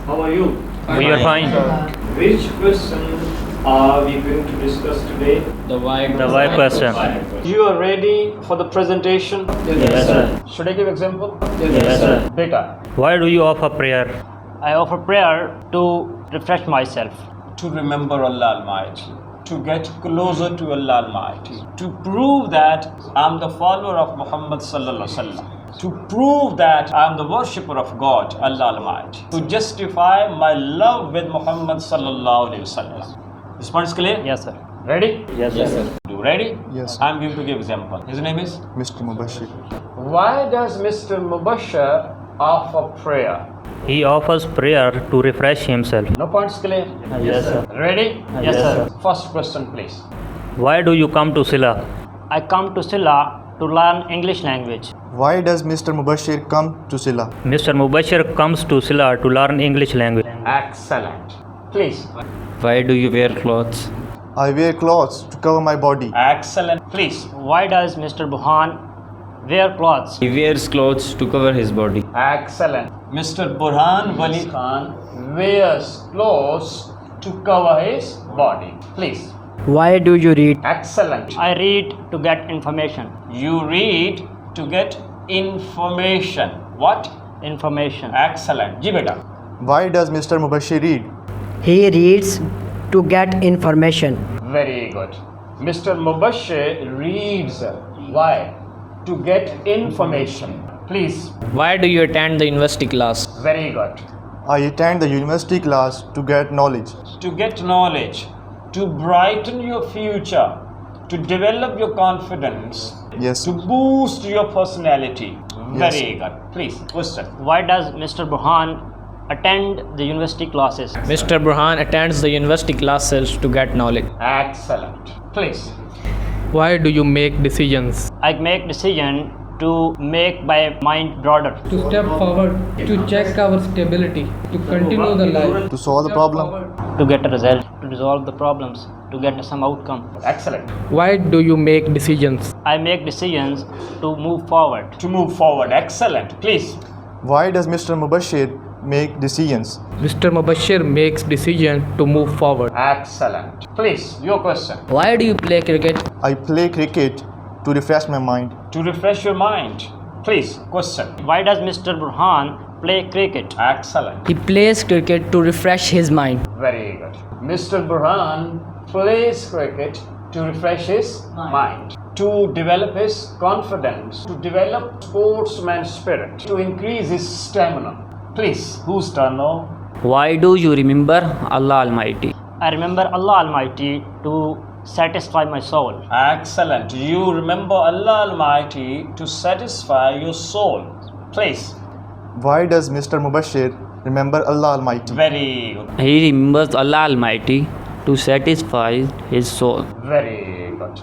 How are you? We are fine. Which question are we going to discuss today? The why question. You are ready for the presentation? Yes, sir. Should I give example? Yes, sir. Beta. Why do you offer prayer? I offer prayer to refresh myself, To remember Allah Almighty, to get closer to Allah Almighty, to prove that I'm the follower of Muhammad Sallallahu Alaihi Wasallam, to prove that I'm the worshipper of God, Allah Almighty, to justify my love with Muhammad Sallallahu Alaihi Wasallam. This point is clear? Yes, sir. Ready? Yes, sir. You ready? Yes. I'm going to give example. His name is? Mr. Mubashir. Why does Mr. Mubashir offer prayer? He offers prayer to refresh himself. No points clear? Yes, sir. Ready? Yes, sir. First question, please. Why do you come to SILAH? I come to SILAH to learn English language. Why does Mr. Mubashir come to SILAH? Mr. Mubashir comes to SILAH to learn English language. Excellent. Please. Why do you wear clothes? I wear clothes to cover my body. Excellent. Please. Why does Mr. Burhan wear clothes? He wears clothes to cover his body. Excellent. Mr. Burhan Wali Khan wears clothes to cover his body. Please. Why do you read? Excellent. I read to get information. You read to get information. What? Information. Excellent. Ji beta. Why does Mr. Mubashir read? He reads to get information. Very good. Mr. Mubashir reads. Why? To get information. Please. Why do you attend the university class? Very good. I attend the university class to get knowledge. To get knowledge, to brighten your future, to develop your confidence, Yes. to boost your personality. Yes. Very good. Please, question. Why does Mr. Burhan attend the university classes? Mr. Burhan attends the university classes to get knowledge. Excellent. Please. Why do you make decisions? I make decision to make my mind broader. To step forward, to check our stability, to continue the life. To solve the problem. To get a result, to resolve the problems, to get some outcome. Excellent. Why do you make decisions? I make decisions to move forward. To move forward. Excellent. Please. Why does Mr. Mubashir make decisions? Mr. Mubashir makes decision to move forward. Excellent. Please, your question. Why do you play cricket? I play cricket to refresh my mind. To refresh your mind. Please, question. Why does Mr. Burhan play cricket? Excellent. He plays cricket to refresh his mind. Very good. Mr. Burhan plays cricket to refresh his mind, to develop his confidence, to develop sportsman spirit, to increase his stamina. Please, whose turn now? Why do you remember Allah Almighty? I remember Allah Almighty to satisfy my soul. Excellent. You remember Allah Almighty to satisfy your soul. Please. Why does Mr. Mubashir remember Allah Almighty? Very good. He remembers Allah Almighty to satisfy his soul. Very good.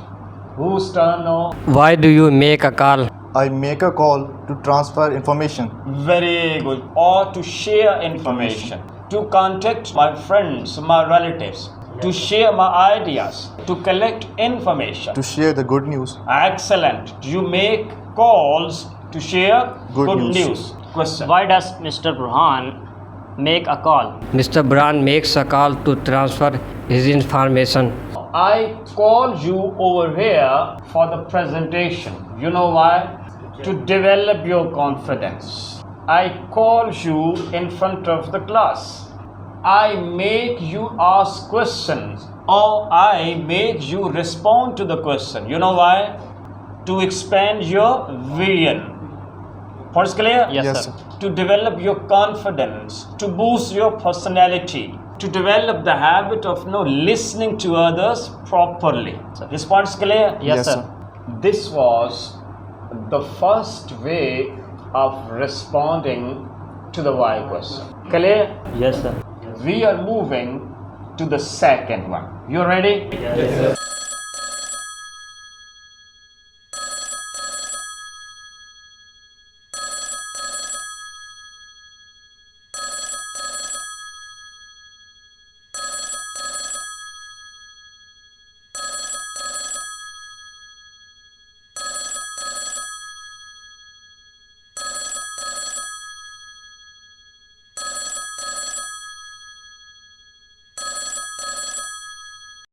Whose turn now? Why do you make a call? I make a call to transfer information. Very good. Or to share information, to contact my friends, my relatives, to share my ideas, to collect information. To share the good news. Excellent. You make calls to share Good good news. news. Question. Why does Mr. Burhan make a call? Mr. Burhan makes a call to transfer his information. I called you over here for the presentation. You know why? To develop your confidence. I called you in front of the class. I make you ask questions, or I make you respond to the question. You know why? To expand your vision. Point is clear? Yes, sir. To develop your confidence, to boost your personality, to develop the habit of listening to others properly. This point is clear? Yes, sir. This was the first way of responding to the why question. Clear? Yes, sir. We are moving to the second one. You ready? Yes, sir.